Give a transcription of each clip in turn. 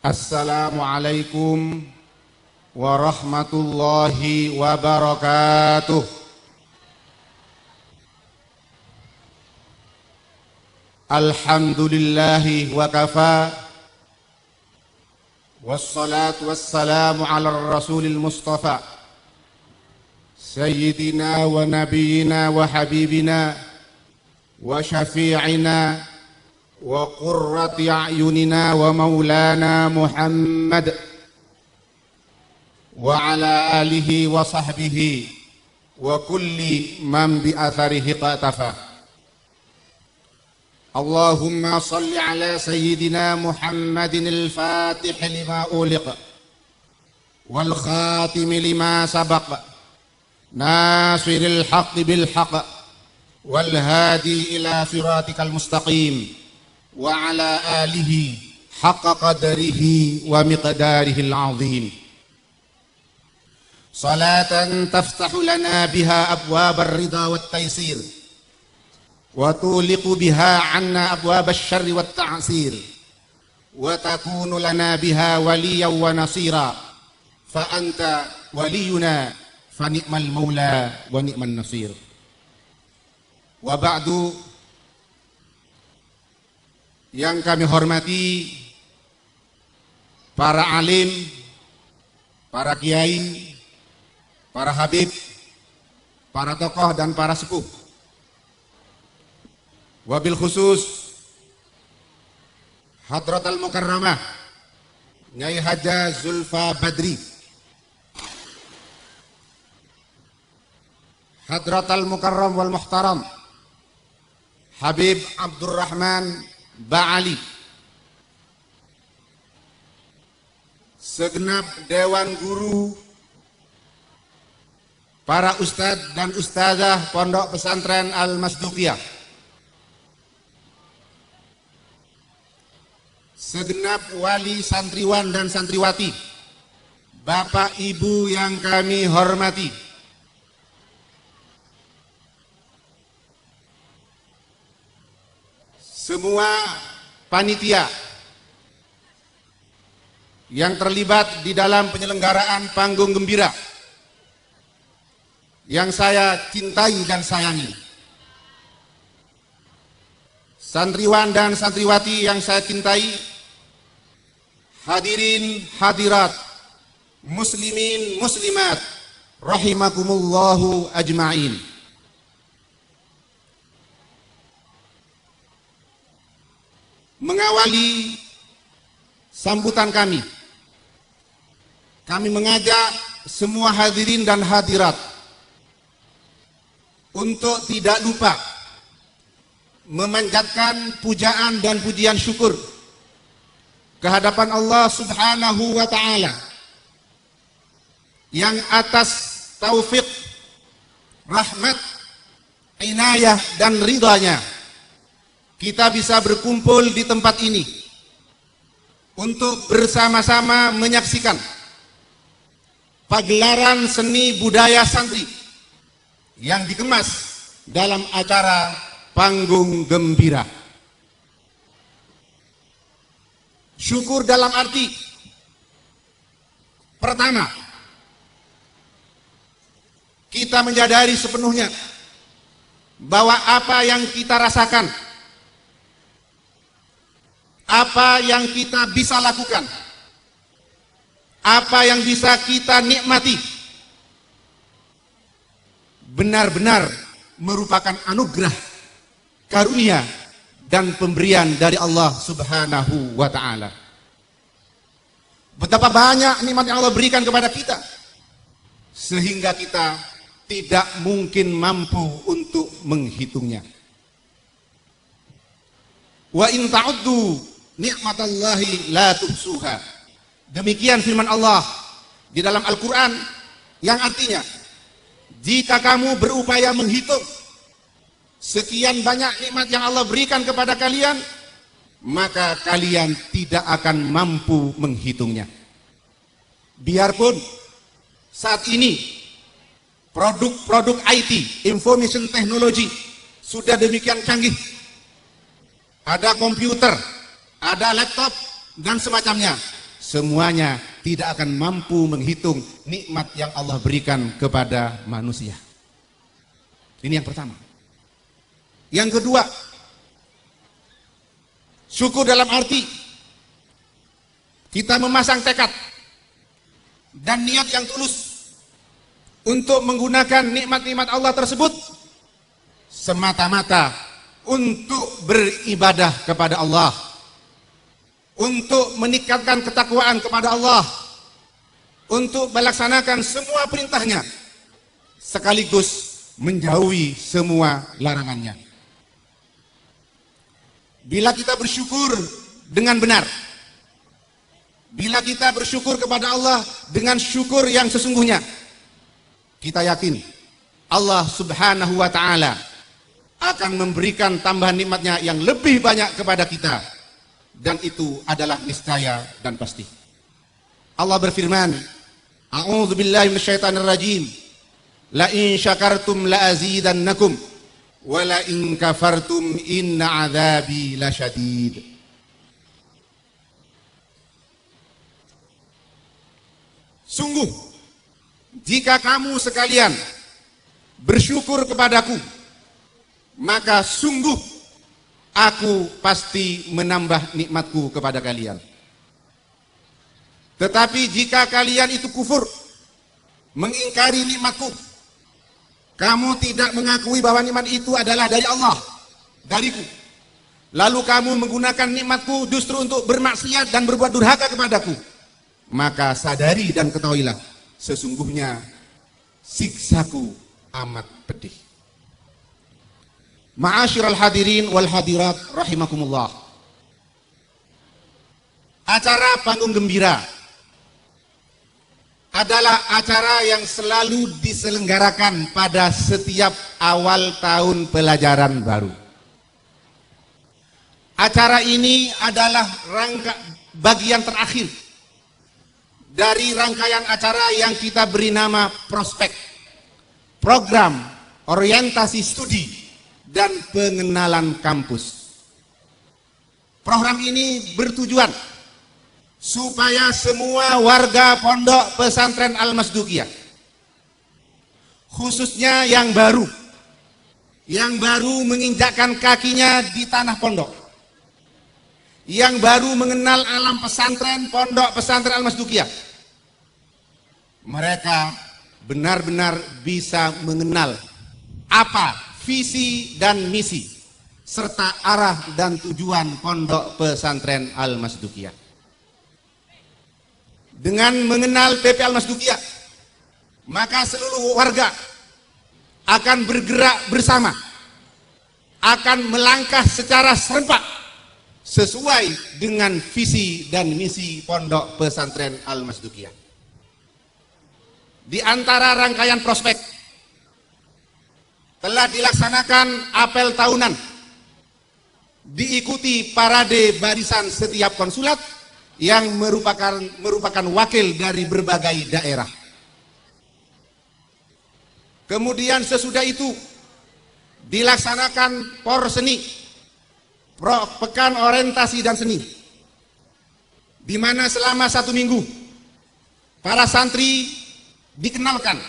Assalamualaikum warahmatullahi wabarakatuh. Alhamdulillahi wa kafa. Wassalatu wassalamu ala rasulil mustafa Sayyidina wa nabiyina wa habibina wa syafi'ina wa qurrati a'yunina wa maulana Muhammad wa ala alihi wa sahbihi wa kulli man bi atharihi qatafa. Allahumma salli ala sayyidina Muhammadin al-fatih lima uliq wal khatim lima sabaq nasiril haqqi bil haqq wal hadi ila siratikal mustaqim wa ala alihi haqqa qadrihi wa miqdarihi al-azim. Salatan taftahu lana biha abwabar ridha wat taysir wa tuliqu biha 'anna abwabasy syarri wat ta'sir wa takunu lana biha waliyan wa nasira fa anta waliyuna fa ni'mal maula wa ni'man nasir. Wa ba'du, yang kami hormati para alim, para kiai, para habib, para tokoh dan para sepuh. Wabil khusus Hadratal Mukarramah Nyai Haja Zulfa Badri, Hadratal Mukarram wal Muhtaram Habib Abdurrahman Ba'ali, segenap dewan guru, para ustadz dan ustazah Pondok Pesantren Al-Masduqiyah, segenap wali santriwan dan santriwati, Bapak Ibu yang kami hormati, semua panitia yang terlibat di dalam penyelenggaraan panggung gembira yang saya cintai dan sayangi, santriwan dan santriwati yang saya cintai, hadirin hadirat, muslimin muslimat rahimakumullahu ajma'in. Mengawali sambutan kami mengajak semua hadirin dan hadirat untuk tidak lupa memanjatkan pujaan dan pujian syukur kehadapan Allah Subhanahu wa ta'ala yang atas taufik, rahmat, inayah dan ridhanya kita bisa berkumpul di tempat ini untuk bersama-sama menyaksikan pagelaran seni budaya santri yang dikemas dalam acara panggung gembira. Syukur dalam arti pertama, kita menyadari sepenuhnya bahwa apa yang kita rasakan, apa yang kita bisa lakukan, apa yang bisa kita nikmati benar-benar merupakan anugerah, karunia dan pemberian dari Allah Subhanahu wa ta'ala. Betapa banyak nikmat yang Allah berikan kepada kita sehingga kita tidak mungkin mampu untuk menghitungnya. Wa in ta'uddu ni'matallahi la tuhsuha. Demikian firman Allah di dalam Al-Quran yang artinya, jika kamu berupaya menghitung sekian banyak nikmat yang Allah berikan kepada kalian, maka kalian tidak akan mampu menghitungnya. Biarpun saat ini produk-produk IT, information technology, sudah demikian canggih, ada komputer, ada laptop dan semacamnya, semuanya tidak akan mampu menghitung nikmat yang Allah berikan kepada manusia. Ini yang pertama. Yang kedua, syukur dalam arti kita memasang tekad dan niat yang tulus untuk menggunakan nikmat-nikmat Allah tersebut semata-mata untuk beribadah kepada Allah, untuk meningkatkan ketakwaan kepada Allah, untuk melaksanakan semua perintahnya, sekaligus menjauhi semua larangannya. Bila kita bersyukur dengan benar, bila kita bersyukur kepada Allah dengan syukur yang sesungguhnya, kita yakin Allah Subhanahu wa ta'ala akan memberikan tambahan nikmatnya yang lebih banyak kepada kita, dan itu adalah niscaya dan pasti. Allah berfirman, A'udzu billahi minasyaitonir rajim, la in syakartum la azidannakum wa la in kafartum inna adzabi lasyadid. Sungguh, jika kamu sekalian bersyukur kepadaku, maka sungguh aku pasti menambah nikmatku kepada kalian. Tetapi jika kalian itu kufur, mengingkari nikmatku, kamu tidak mengakui bahwa nikmat itu adalah dari Allah, dariku, lalu kamu menggunakan nikmatku justru untuk bermaksiat dan berbuat durhaka kepadaku, maka sadari dan ketahuilah, sesungguhnya siksaku amat pedih. Ma'asyiral hadirin wal hadirat rahimakumullah. Acara panggung gembira adalah acara yang selalu diselenggarakan pada setiap awal tahun pelajaran baru. Acara ini adalah bagian terakhir dari rangkaian acara yang kita beri nama prospek, program orientasi studi dan pengenalan kampus. Program ini bertujuan supaya semua warga pondok pesantren Al-Masdukiyah, khususnya yang baru menginjakkan kakinya di tanah pondok, yang baru mengenal alam pesantren pondok pesantren Al-Masdukiyah, mereka benar-benar bisa mengenal apa visi dan misi serta arah dan tujuan pondok pesantren Al-Masdukiyah. Dengan mengenal PP Al-Masdukiyah, maka seluruh warga akan bergerak bersama, akan melangkah secara serempak sesuai dengan visi dan misi pondok pesantren Al-Masdukiyah. Di antara rangkaian prospek telah dilaksanakan apel tahunan, diikuti parade barisan setiap konsulat yang merupakan wakil dari berbagai daerah. Kemudian sesudah itu dilaksanakan por seni, pekan orientasi dan seni, di mana selama 1 minggu para santri dikenalkan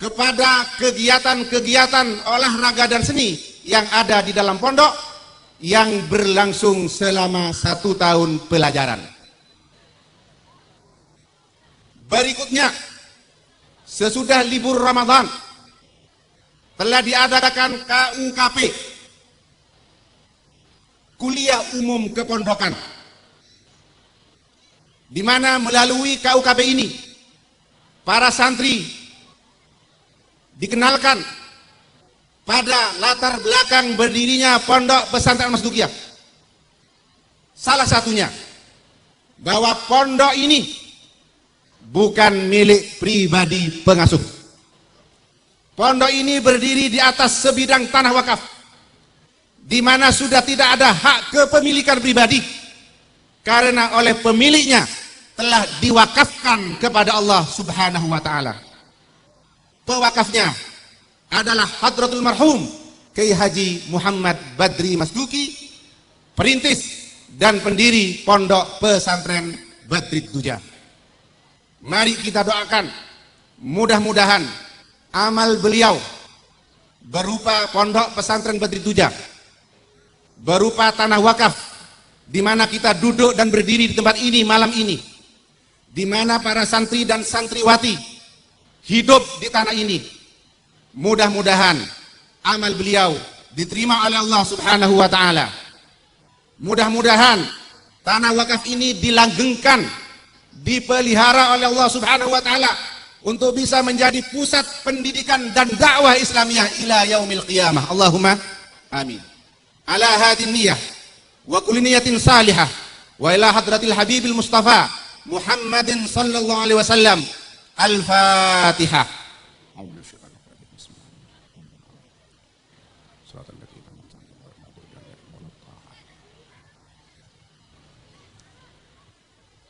kepada kegiatan-kegiatan olahraga dan seni yang ada di dalam pondok yang berlangsung selama 1 tahun pelajaran. Berikutnya, sesudah libur Ramadan telah diadakan KUKP, kuliah umum kepondokan, di mana melalui KUKP ini para santri dikenalkan pada latar belakang berdirinya pondok pesantren Al-Masdukiyah. Salah satunya bahwa pondok ini bukan milik pribadi pengasuh. Pondok ini berdiri di atas sebidang tanah wakaf, di mana sudah tidak ada hak kepemilikan pribadi, karena oleh pemiliknya telah diwakafkan kepada Allah Subhanahu wa ta'ala. Pewakafnya adalah Hadratul Marhum Kiai Haji Muhammad Badri Masduki, perintis dan pendiri pondok pesantren Badrid Duja. Mari kita doakan, mudah-mudahan amal beliau berupa pondok pesantren Badrid Duja, berupa tanah wakaf di mana kita duduk dan berdiri di tempat ini malam ini, di mana para santri dan santriwati hidup di tanah ini. Mudah-mudahan amal beliau diterima oleh Allah Subhanahu wa taala. Mudah-mudahan tanah wakaf ini dilanggengkan, dipelihara oleh Allah Subhanahu wa taala untuk bisa menjadi pusat pendidikan dan dakwah Islamiyah ila yaumil qiyamah. Allahumma amin. Ala hadin niyah wa kulli niyatin salihah wa ila hadratil habibil mustafa Muhammadin sallallahu alaihi wasallam. Al-Fatihah.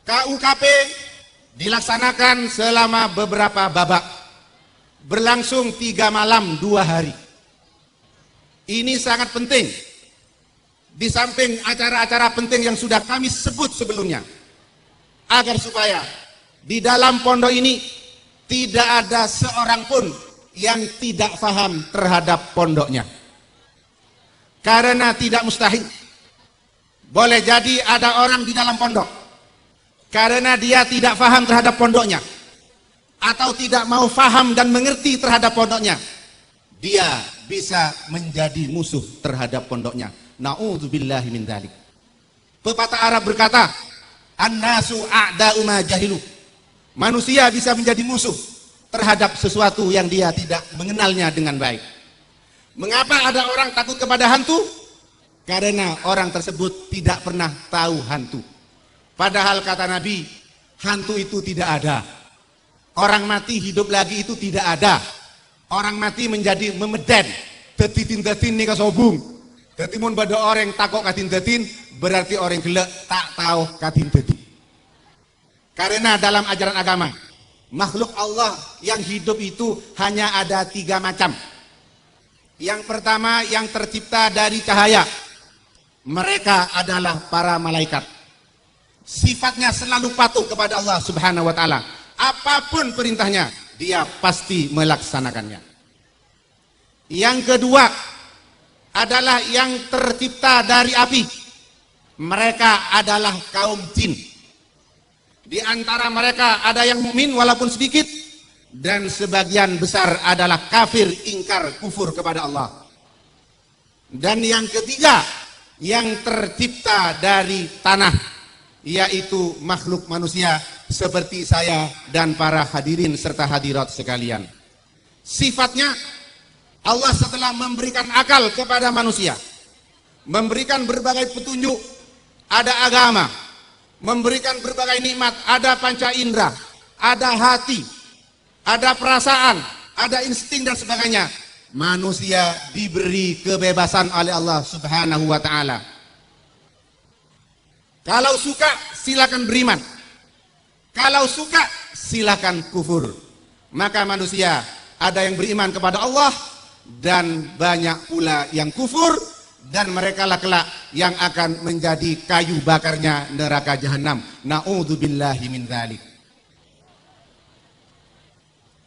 KUKP dilaksanakan selama beberapa babak, berlangsung 3 malam 2 hari. Ini sangat penting, di samping acara-acara penting yang sudah kami sebut sebelumnya, agar supaya di dalam pondok ini tidak ada seorang pun yang tidak paham terhadap pondoknya. Karena tidak mustahil, boleh jadi ada orang di dalam pondok karena dia tidak paham terhadap pondoknya, atau tidak mau paham dan mengerti terhadap pondoknya, dia bisa menjadi musuh terhadap pondoknya. Na'udzubillahi min dzalik. Pepatah Arab berkata, an-nasu a'da'u ma jahilu. Manusia bisa menjadi musuh terhadap sesuatu yang dia tidak mengenalnya dengan baik. Mengapa ada orang takut kepada hantu? Karena orang tersebut tidak pernah tahu hantu. Padahal kata Nabi, hantu itu tidak ada. Orang mati hidup lagi itu tidak ada. Orang mati menjadi memeden. Detin-detin nih kasobung. Detimun pada orang takok katin-detin, berarti orang gelek tak tahu katin-detin. Karena dalam ajaran agama, makhluk Allah yang hidup itu hanya ada 3 macam. Yang pertama yang tercipta dari cahaya. Mereka adalah para malaikat. Sifatnya selalu patuh kepada Allah Subhanahu wa taala. Apapun perintahnya, dia pasti melaksanakannya. Yang kedua adalah yang tercipta dari api. Mereka adalah kaum jin. Di antara mereka ada yang mukmin walaupun sedikit, dan sebagian besar adalah kafir, ingkar, kufur kepada Allah. Dan yang ketiga, yang tercipta dari tanah, yaitu makhluk manusia seperti saya dan para hadirin serta hadirat sekalian. Sifatnya, Allah setelah memberikan akal kepada manusia, memberikan berbagai petunjuk, ada agama, memberikan berbagai nikmat, ada panca indera, ada hati, ada perasaan, ada insting dan sebagainya. Manusia diberi kebebasan oleh Allah Subhanahu wa taala. Kalau suka silakan beriman, kalau suka silakan kufur. Maka manusia ada yang beriman kepada Allah dan banyak pula yang kufur, dan mereka lah kelak yang akan menjadi kayu bakarnya neraka jahanam. Na'udzubillahi min dzalik.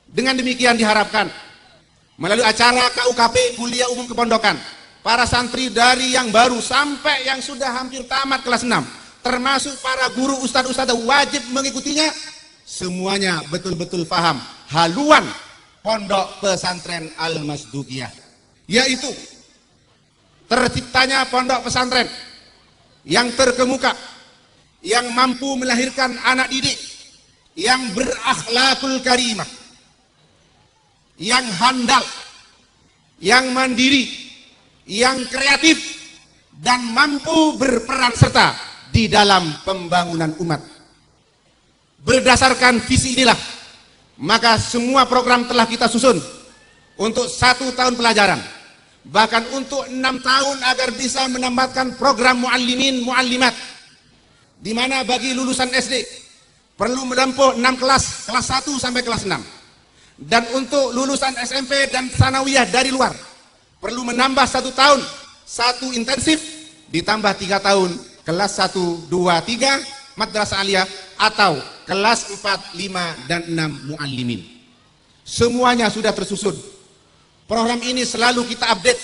Dengan demikian diharapkan melalui acara KUKP Kuliah Umum Kepondokan, para santri dari yang baru sampai yang sudah hampir tamat kelas 6, termasuk para guru ustadz-ustadz wajib mengikutinya, semuanya betul-betul paham haluan pondok pesantren Al-Masdukiyah, yaitu terciptanya pondok pesantren yang terkemuka, yang mampu melahirkan anak didik yang berakhlakul karimah, yang handal, yang mandiri, yang kreatif, dan mampu berperan serta di dalam pembangunan umat. Berdasarkan visi inilah, maka semua program telah kita susun untuk 1 tahun pelajaran, bahkan untuk 6 tahun agar bisa menambahkan program muallimin muallimat, di mana bagi lulusan SD perlu menempuh 6 kelas, kelas 1 sampai kelas 6, dan untuk lulusan SMP dan sanawiyah dari luar perlu menambah 1 tahun, 1 intensif ditambah 3 tahun, kelas 1, 2, 3 madrasah aliyah, atau kelas 4, 5, dan 6 muallimin. Semuanya sudah tersusun. Program ini selalu kita update,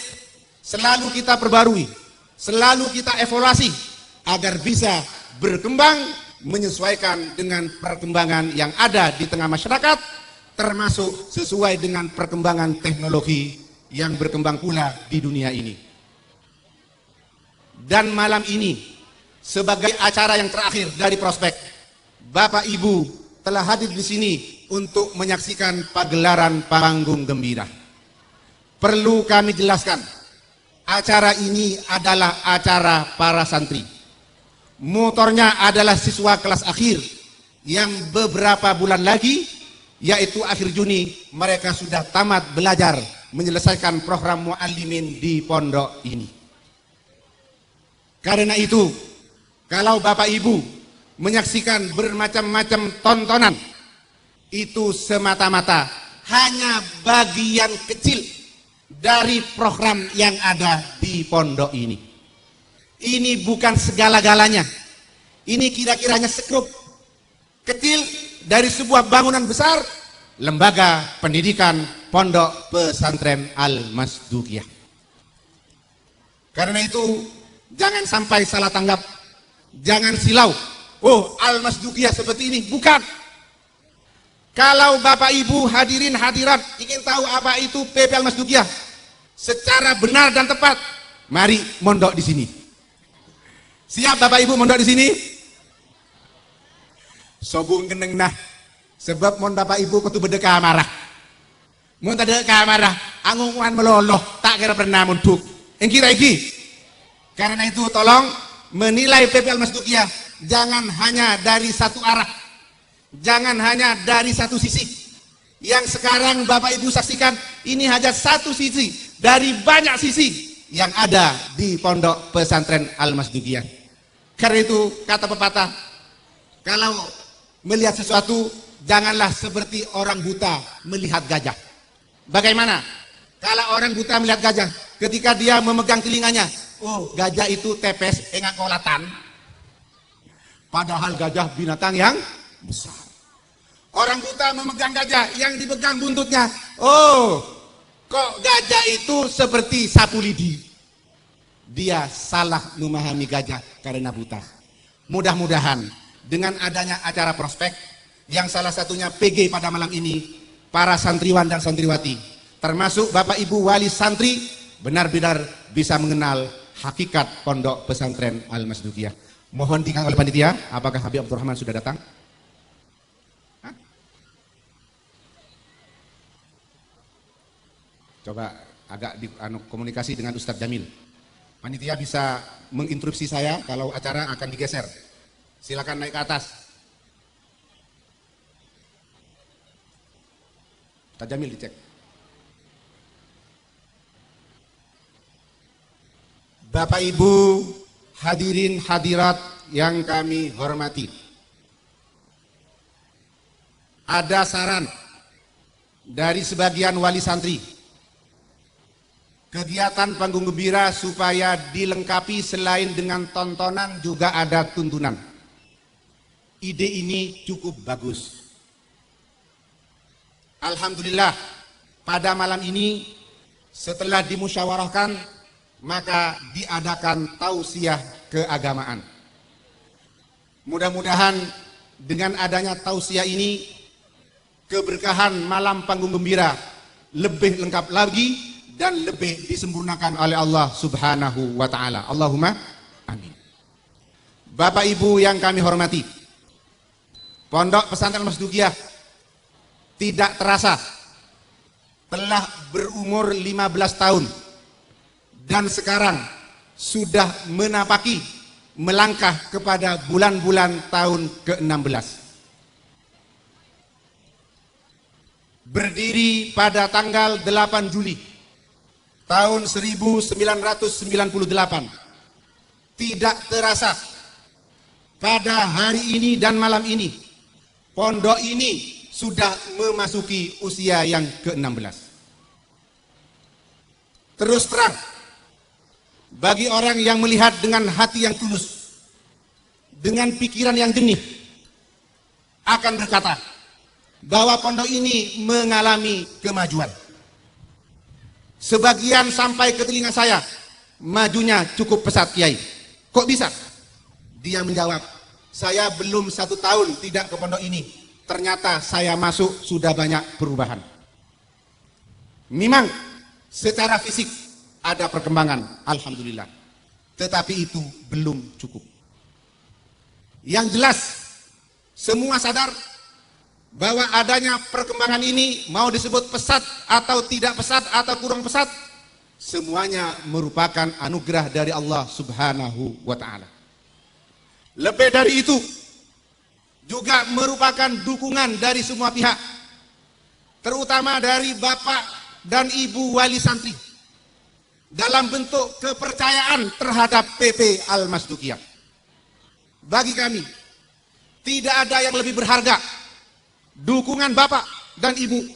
selalu kita perbarui, selalu kita evaluasi agar bisa berkembang menyesuaikan dengan perkembangan yang ada di tengah masyarakat, termasuk sesuai dengan perkembangan teknologi yang berkembang pula di dunia ini. Dan malam ini, sebagai acara yang terakhir dari Prospek, Bapak Ibu telah hadir di sini untuk menyaksikan pagelaran panggung gembira. Perlu kami jelaskan, acara ini adalah acara para santri. Motornya adalah siswa kelas akhir yang beberapa bulan lagi, yaitu akhir Juni, mereka sudah tamat belajar menyelesaikan program muallimin di pondok ini. Karena itu, kalau Bapak Ibu menyaksikan bermacam-macam tontonan, itu semata-mata hanya bagian kecil dari program yang ada di pondok ini. Ini bukan segala-galanya. Ini kira-kiranya sekrup kecil dari sebuah bangunan besar, lembaga pendidikan Pondok Pesantren Al-Masdukiyah. Karena itu, jangan sampai salah tanggap, jangan silau. Oh, Al-Masdukiyah seperti ini, bukan. Kalau Bapak Ibu hadirin hadirat ingin tahu apa itu PP Al-Masdukiyah secara benar dan tepat, mari mondok di sini. Siap Bapak Ibu mondok di sini? Sobung geneng nah, sebab mon Bapak Ibu kutu berdeka marah. Mon tadeka marah, angungan meloloh, tak kira pernah munduk. Engkira iki. Karena itu tolong menilai PP Al-Masdukiyah jangan hanya dari satu arah. Jangan hanya dari satu sisi. Yang sekarang Bapak Ibu saksikan ini hanya satu sisi dari banyak sisi yang ada di Pondok Pesantren Al-Masdukiyah. Karena itu kata pepatah, kalau melihat sesuatu janganlah seperti orang buta melihat gajah. Bagaimana? Kalau orang buta melihat gajah, ketika dia memegang telinganya, oh gajah itu tepes enggak kolatan. Padahal gajah binatang yang besar. Orang buta memegang gajah, yang dipegang buntutnya. Oh, kok gajah itu seperti sapu lidi. Dia salah memahami gajah karena buta. Mudah-mudahan dengan adanya acara Prospek, yang salah satunya PG pada malam ini, para santriwan dan santriwati, termasuk Bapak Ibu wali santri, benar-benar bisa mengenal hakikat Pondok Pesantren Al-Masdukiyah. Mohon diingat oleh panitia, apakah Habib Abdurrahman sudah datang? Coba agak komunikasi dengan Ustadz Jamil. Panitia bisa menginstruksi saya kalau acara akan digeser. Silakan naik ke atas. Ustadz Jamil dicek. Bapak Ibu hadirin hadirat yang kami hormati. Ada saran dari sebagian wali santri. Kegiatan panggung gembira supaya dilengkapi selain dengan tontonan juga ada tuntunan. Ide ini cukup bagus. Alhamdulillah pada malam ini setelah dimusyawarahkan maka diadakan tausiah keagamaan. Mudah-mudahan dengan adanya tausiah ini keberkahan malam panggung gembira lebih lengkap lagi dan lebih disempurnakan oleh Allah Subhanahu wa ta'ala. Allahumma amin. Bapak Ibu yang kami hormati, Pondok Pesantren Al-Masdukiyah tidak terasa telah berumur 15 tahun dan sekarang sudah menapaki melangkah kepada bulan-bulan tahun ke-16. Berdiri pada tanggal 8 Juli tahun 1998, tidak terasa pada hari ini dan malam ini pondok ini sudah memasuki usia yang ke-16. Terus terang, bagi orang yang melihat dengan hati yang tulus, dengan pikiran yang jernih, akan berkata bahwa pondok ini mengalami kemajuan. Sebagian sampai ke telinga saya, majunya cukup pesat Kiai. Kok bisa? Dia menjawab, saya belum 1 tahun tidak ke pondok ini, ternyata saya masuk sudah banyak perubahan. Memang secara fisik ada perkembangan, alhamdulillah. Tetapi itu belum cukup. Yang jelas, semua sadar bahwa adanya perkembangan ini, mau disebut pesat atau tidak pesat atau kurang pesat, semuanya merupakan anugerah dari Allah Subhanahu wa Ta'ala. Lebih dari itu, juga merupakan dukungan dari semua pihak, terutama dari Bapak dan Ibu Wali Santri, dalam bentuk kepercayaan terhadap PP Al-Masdukiyah. Bagi kami, tidak ada yang lebih berharga dukungan Bapak dan Ibu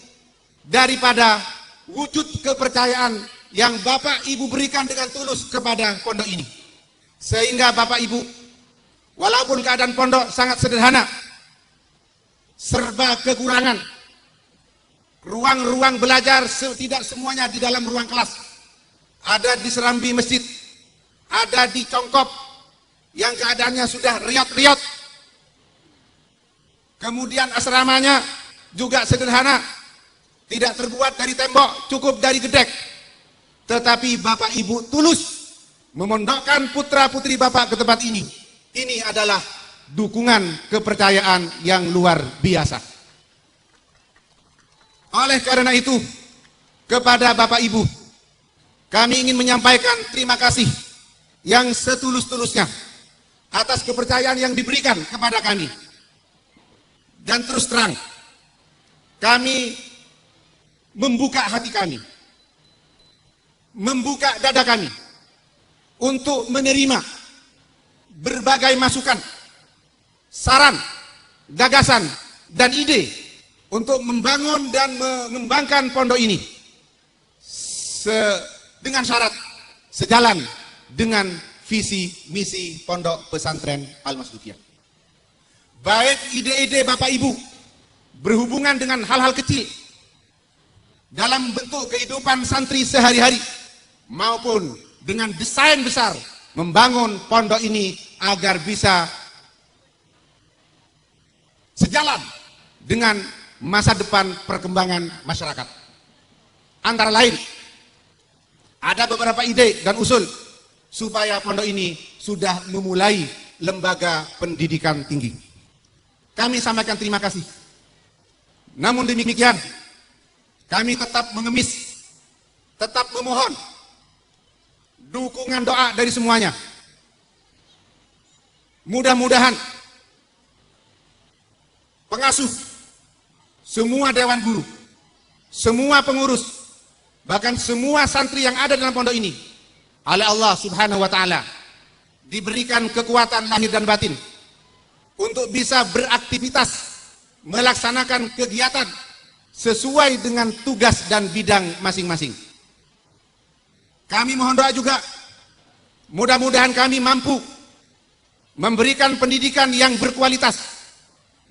daripada wujud kepercayaan yang Bapak Ibu berikan dengan tulus kepada pondok ini. Sehingga Bapak Ibu, walaupun keadaan pondok sangat sederhana, serba kekurangan, ruang-ruang belajar tidak semuanya di dalam ruang kelas, ada di serambi masjid, ada di congkop yang keadaannya sudah riot-riot. Kemudian asramanya juga sederhana, tidak terbuat dari tembok, cukup dari gedek. Tetapi Bapak Ibu tulus memondokkan putra-putri Bapak ke tempat ini. Ini adalah dukungan kepercayaan yang luar biasa. Oleh karena itu, kepada Bapak Ibu, kami ingin menyampaikan terima kasih yang setulus-tulusnya atas kepercayaan yang diberikan kepada kami. Dan terus terang, kami membuka hati kami, membuka dada kami untuk menerima berbagai masukan, saran, gagasan, dan ide untuk membangun dan mengembangkan pondok ini dengan syarat sejalan dengan visi misi Pondok Pesantren Al-Masdukiyah. Baik ide-ide Bapak Ibu berhubungan dengan hal-hal kecil dalam bentuk kehidupan santri sehari-hari, maupun dengan desain besar membangun pondok ini agar bisa sejalan dengan masa depan perkembangan masyarakat. Antara lain, ada beberapa ide dan usul supaya pondok ini sudah memulai lembaga pendidikan tinggi. Kami sampaikan terima kasih. Namun demikian, kami tetap mengemis, tetap memohon dukungan doa dari semuanya. Mudah-mudahan pengasuh, semua dewan guru, semua pengurus, bahkan semua santri yang ada dalam pondok ini, oleh Allah Subhanahu wa Ta'ala diberikan kekuatan lahir dan batin untuk bisa beraktivitas, melaksanakan kegiatan sesuai dengan tugas dan bidang masing-masing. Kami mohon doa juga, mudah-mudahan kami mampu memberikan pendidikan yang berkualitas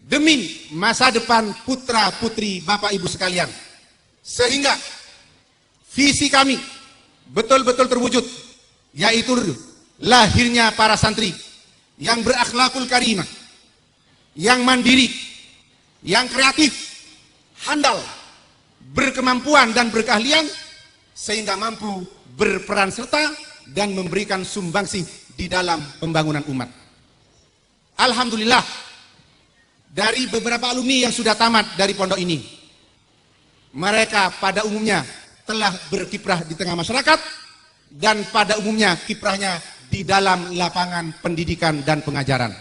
demi masa depan putra-putri Bapak Ibu sekalian, sehingga visi kami betul-betul terwujud, yaitu lahirnya para santri yang berakhlakul karimah, yang mandiri, yang kreatif, handal, berkemampuan dan berkeahlian, sehingga mampu berperan serta dan memberikan sumbangsih di dalam pembangunan umat. Alhamdulillah, dari beberapa alumni yang sudah tamat dari pondok ini, mereka pada umumnya telah berkiprah di tengah masyarakat, dan pada umumnya kiprahnya di dalam lapangan pendidikan dan pengajaran.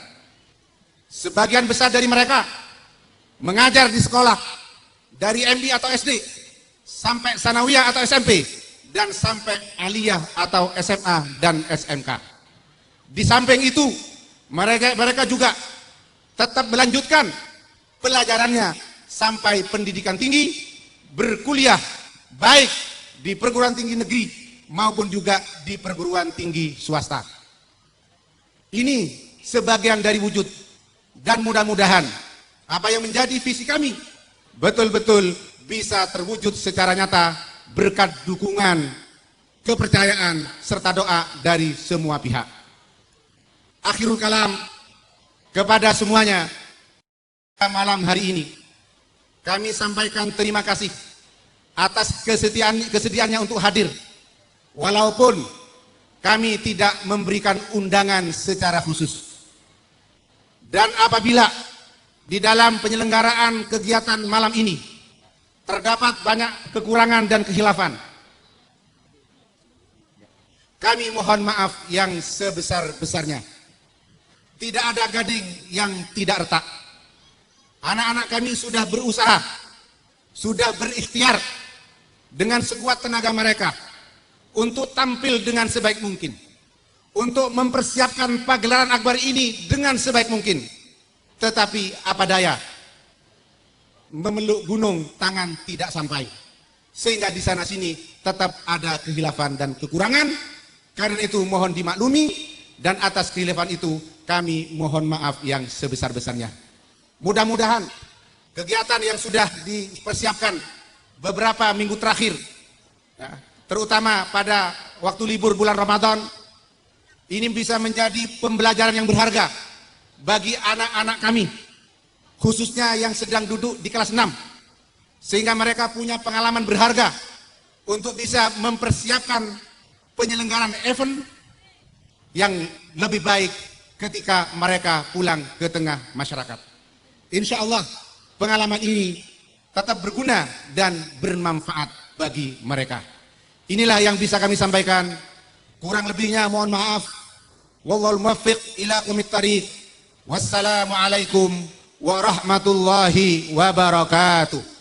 Sebagian besar dari mereka mengajar di sekolah dari MD atau SD sampai sanawiyah atau SMP, dan sampai aliyah atau SMA dan SMK. Di samping itu, mereka juga tetap melanjutkan pelajarannya sampai pendidikan tinggi, berkuliah baik di perguruan tinggi negeri maupun juga di perguruan tinggi swasta. Ini sebagian dari wujud, dan mudah-mudahan apa yang menjadi visi kami betul-betul bisa terwujud secara nyata berkat dukungan, kepercayaan, serta doa dari semua pihak. Akhirul kalam, kepada semuanya, malam hari ini kami sampaikan terima kasih atas kesediaannya untuk hadir, walaupun kami tidak memberikan undangan secara khusus. Dan apabila di dalam penyelenggaraan kegiatan malam ini terdapat banyak kekurangan dan khilafan, kami mohon maaf yang sebesar-besarnya. Tidak ada gading yang tidak retak. Anak-anak kami sudah berusaha, sudah berikhtiar dengan sekuat tenaga mereka untuk tampil dengan sebaik mungkin, untuk mempersiapkan pagelaran akbar ini dengan sebaik mungkin. Tetapi apa daya, memeluk gunung tangan tidak sampai, sehingga di sana sini tetap ada kehilafan dan kekurangan. Karena itu mohon dimaklumi, dan atas kehilafan itu kami mohon maaf yang sebesar-besarnya. Mudah-mudahan kegiatan yang sudah dipersiapkan beberapa minggu terakhir, terutama pada waktu libur bulan Ramadan, ini bisa menjadi pembelajaran yang berharga bagi anak-anak kami, khususnya yang sedang duduk di kelas 6, sehingga mereka punya pengalaman berharga untuk bisa mempersiapkan penyelenggaraan event yang lebih baik ketika mereka pulang ke tengah masyarakat. Insya Allah pengalaman ini tetap berguna dan bermanfaat bagi mereka. Inilah yang bisa kami sampaikan. Kurang lebihnya mohon maaf. Wallahul muwaffiq ila aqwamit thariq. Wassalamualaikum warahmatullahi wabarakatuh.